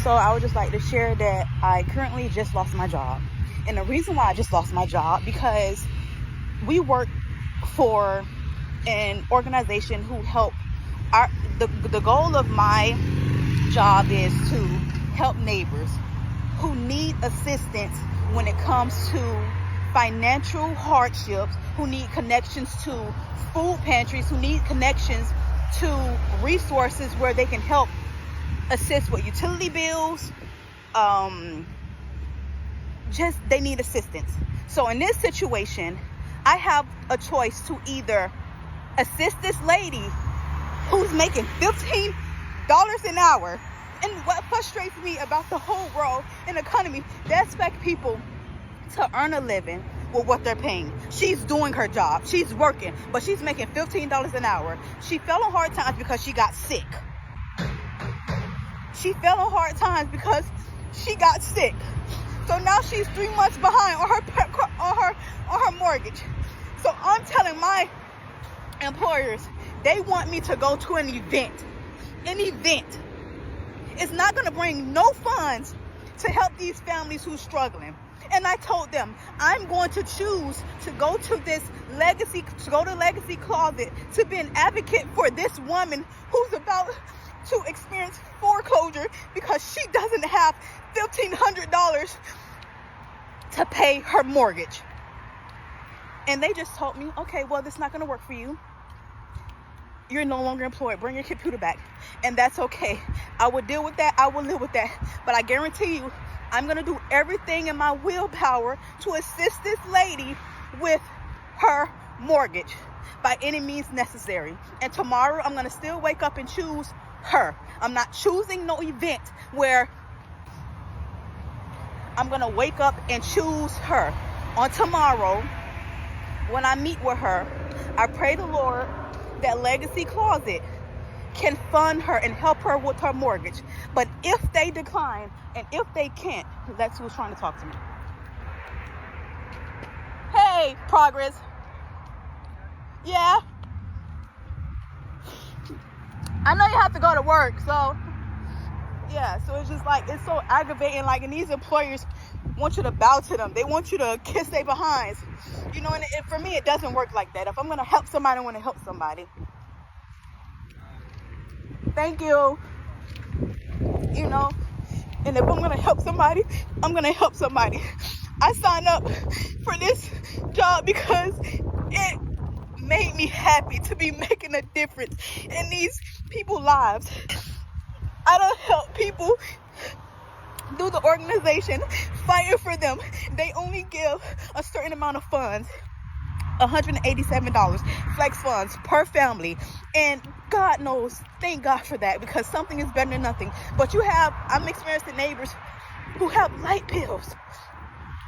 So I would just like to share that I currently just lost my job. And the reason why I just lost my job, because we work for an organization who help the goal of my job is to help neighbors who need assistance when it comes to financial hardships, who need connections to food pantries, who need connections to resources where they can help assist with utility bills. Just they need assistance. So in this situation, I have a choice to either assist this lady who's making $15 an hour. And what frustrates me about the whole world and economy, they expect people to earn a living with what they're paying. She's doing her job. She's working, but she's making $15 an hour. She fell on hard times because she got sick. She fell on hard times because she got sick. So now she's 3 months behind on her mortgage. So I'm telling my employers, they want me to go to an event. An event. It's not going to bring no funds to help these families who's struggling. And I told them I'm going to choose to go to Legacy Closet to be an advocate for this woman who's about to experience foreclosure because she doesn't have $1,500 to pay her mortgage. And they just told me, okay, well, this is not going to work for you. You're no longer employed. Bring your computer back. And that's okay. I will deal with that. I will live with that. But I guarantee you, I'm going to do everything in my willpower to assist this lady with her mortgage by any means necessary. And tomorrow, I'm going to still wake up and choose her. I'm not choosing no event where I'm going to wake up and choose her. On tomorrow, when I meet with her, I pray the Lord that Legacy Closet can fund her and help her with her mortgage. But if they decline and if they can't, that's who's trying to talk to me. Hey, Progress. Yeah. I know you have to go to work, so yeah, so it's just like, it's so aggravating. Like, and these employers want you to bow to them. They want you to kiss their behinds. You know, and for me, it doesn't work like that. If I'm going to help somebody, I want to help somebody. Thank you. You know, and if I'm going to help somebody, I'm going to help somebody. I signed up for this job because it made me happy to be making a difference in these people's lives. I don't help people through the organization fighting for them. They only give a certain amount of funds, $187 flex funds per family, and God knows, thank God for that, because something is better than nothing. But I'm experiencing neighbors who have light bills.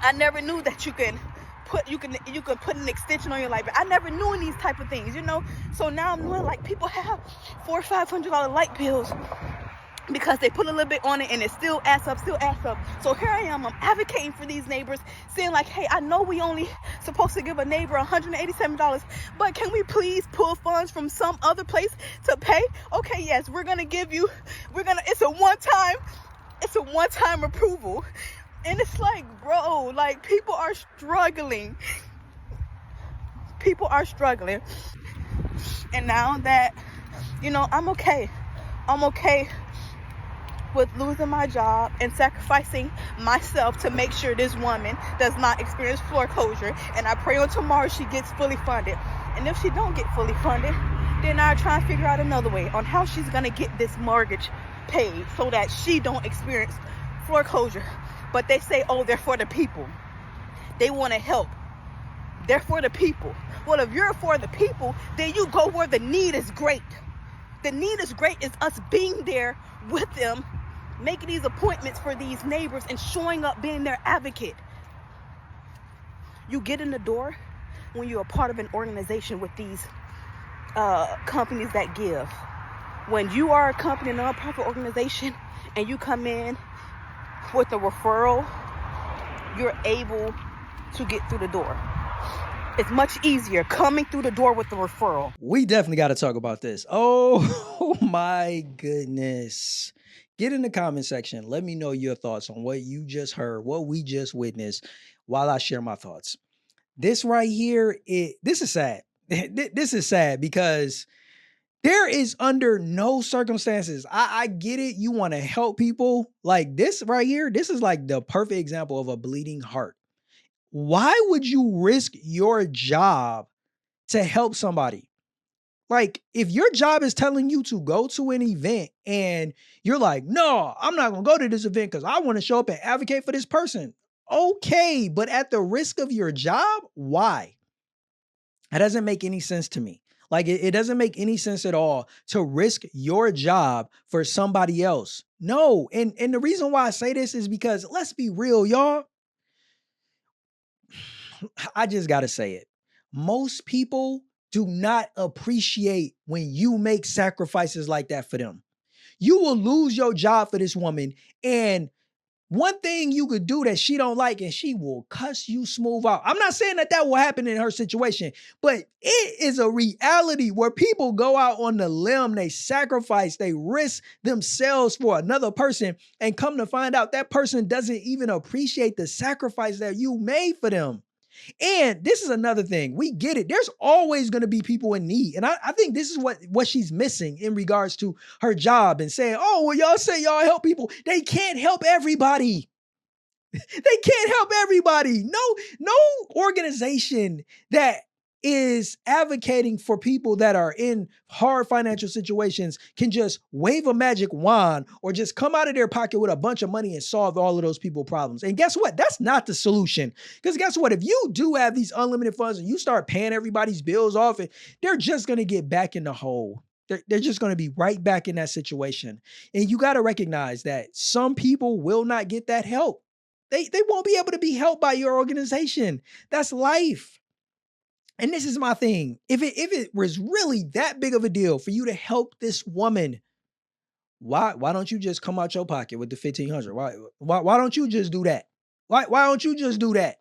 I never knew that you can put an extension on your light bill. I never knew these type of things, you know. So now I'm knowing, like, people have $400 or $500 light bills because they put a little bit on it and it still adds up. So here I am, I'm advocating for these neighbors, saying like, hey, I know we only supposed to give a neighbor $187, but can we please pull funds from some other place to pay? Okay, yes, it's a one-time approval. And it's like, bro, like, people are struggling. And now that, you know, I'm okay with losing my job and sacrificing myself to make sure this woman does not experience foreclosure. And I pray on tomorrow she gets fully funded. And if she don't get fully funded, then I'll try and figure out another way on how she's going to get this mortgage paid so that she don't experience foreclosure. But they say, oh, they're for the people. They want to help. They're for the people. Well, if you're for the people, then you go where the need is great. The need is great is us being there with them, making these appointments for these neighbors and showing up, being their advocate. You get in the door when you're a part of an organization with these companies that give. When you are a company, a nonprofit organization, and you come in with a referral, you're able to get through the door. It's much easier coming through the door with the referral. We definitely got to talk about this. Oh my goodness. Get in the comment section. Let me know your thoughts on what you just heard, what we just witnessed, while I share my thoughts. This right here, this is sad. This is sad because there is under no circumstances. I get it. You want to help people. Like this right here, this is like the perfect example of a bleeding heart. Why would you risk your job to help somebody? Like, if your job is telling you to go to an event and you're like, no, I'm not going to go to this event because I want to show up and advocate for this person. Okay, but at the risk of your job, why? That doesn't make any sense to me. Like, it doesn't make any sense at all to risk your job for somebody else. No. And the reason why I say this is because, let's be real, y'all. I just got to say it. Most people do not appreciate when you make sacrifices like that for them. You will lose your job for this woman. And one thing you could do that she don't like, and she will cuss you smooth out. I'm not saying that will happen in her situation, but it is a reality where people go out on the limb, they sacrifice, they risk themselves for another person, and come to find out that person doesn't even appreciate the sacrifice that you made for them. And this is another thing. We get it. There's always going to be people in need. And I think this is what she's missing in regards to her job and saying, oh, well, y'all say y'all help people. They can't help everybody. They can't help everybody. No organization that is advocating for people that are in hard financial situations can just wave a magic wand or just come out of their pocket with a bunch of money and solve all of those people's problems. And guess what? That's not the solution. Because guess what? If you do have these unlimited funds and you start paying everybody's bills off, they're just going to get back in the hole. They're just going to be right back in that situation. And you got to recognize that some people will not get that help. They won't be able to be helped by your organization. That's life. And this is my thing. If it was really that big of a deal for you to help this woman, why don't you just come out your pocket with the $1,500? Why don't you just do that? Why don't you just do that?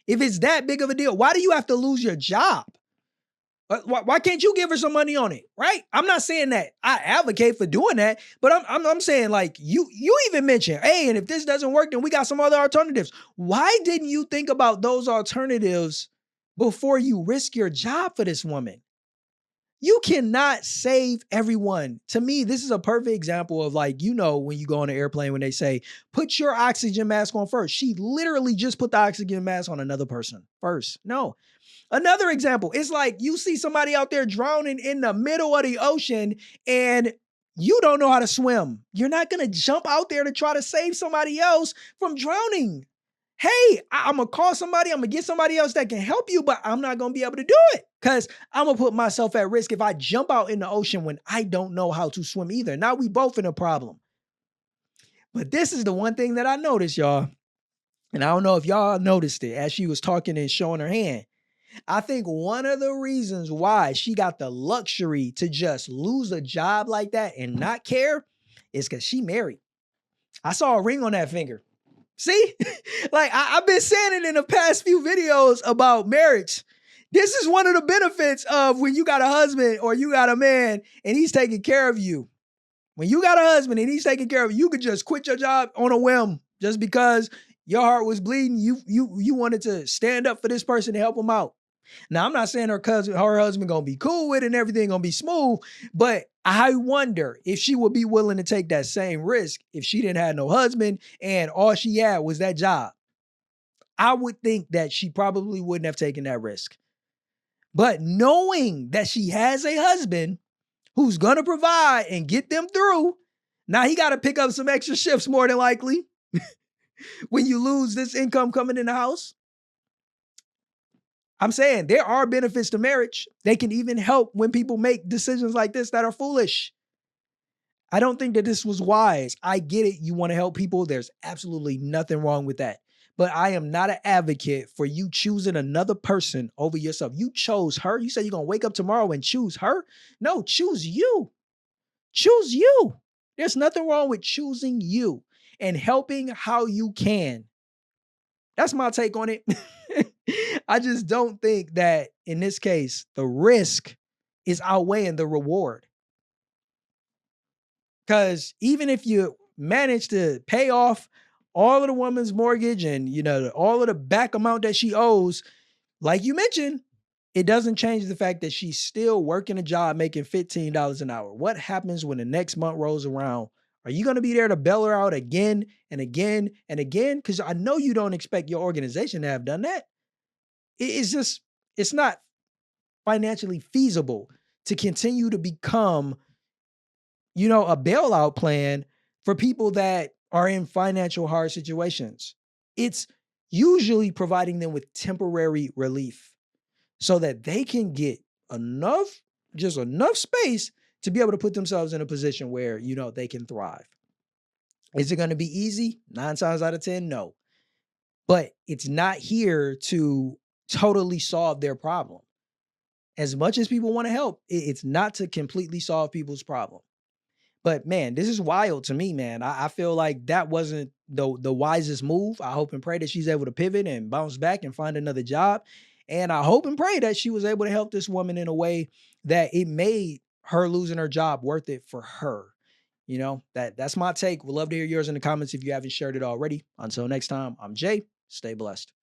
If it's that big of a deal, why do you have to lose your job? Why can't you give her some money on it, right? I'm not saying that I advocate for doing that, but I'm saying like you even mentioned, hey, and if this doesn't work, then we got some other alternatives. Why didn't you think about those alternatives before you risk your job for this woman? You cannot save everyone. To me, this is a perfect example of like, when you go on an airplane, when they say, put your oxygen mask on first. She literally just put the oxygen mask on another person first. No. Another example, it's like you see somebody out there drowning in the middle of the ocean and you don't know how to swim. You're not going to jump out there to try to save somebody else from drowning. Hey, I'm going to call somebody. I'm going to get somebody else that can help you, but I'm not going to be able to do it because I'm going to put myself at risk if I jump out in the ocean when I don't know how to swim either. Now we both in a problem. But this is the one thing that I noticed, y'all. And I don't know if y'all noticed it as she was talking and showing her hand. I think one of the reasons why she got the luxury to just lose a job like that and not care is because she married. I saw a ring on that finger. See, like I've been saying it in the past few videos about marriage. This is one of the benefits of when you got a husband or you got a man and he's taking care of you. When you got a husband and he's taking care of you, you could just quit your job on a whim just because your heart was bleeding. You wanted to stand up for this person to help him out. Now, I'm not saying her husband gonna be cool with it and everything gonna be smooth, but I wonder if she would be willing to take that same risk if she didn't have no husband and all she had was that job. I would think that she probably wouldn't have taken that risk. But knowing that she has a husband who's gonna provide and get them through, now he got to pick up some extra shifts more than likely when you lose this income coming in the house. I'm saying there are benefits to marriage. They can even help when people make decisions like this that are foolish. I don't think that this was wise. I get it. You want to help people. There's absolutely nothing wrong with that. But I am not an advocate for you choosing another person over yourself. You chose her. You said you're going to wake up tomorrow and choose her. No, choose you. Choose you. There's nothing wrong with choosing you and helping how you can. That's my take on it. I just don't think that in this case, the risk is outweighing the reward. Because even if you manage to pay off all of the woman's mortgage and, all of the back amount that she owes, like you mentioned, it doesn't change the fact that she's still working a job making $15 an hour. What happens when the next month rolls around? Are you going to be there to bail her out again and again and again? Because I know you don't expect your organization to have done that. It's not financially feasible to continue to become, a bailout plan for people that are in financial hard situations. It's usually providing them with temporary relief so that they can get just enough space to be able to put themselves in a position where, they can thrive. Is it going to be easy? 9 times out of 10, no. But it's not here to totally solve their problem. As much as people want to help, it's not to completely solve people's problem. But man, this is wild to me, man. I feel like that wasn't the wisest move. I hope and pray that she's able to pivot and bounce back and find another job. And I hope and pray that she was able to help this woman in a way that it made her losing her job worth it for her. That's my take. We'd love to hear yours in the comments if you haven't shared it already. Until next time, I'm Jay. Stay blessed.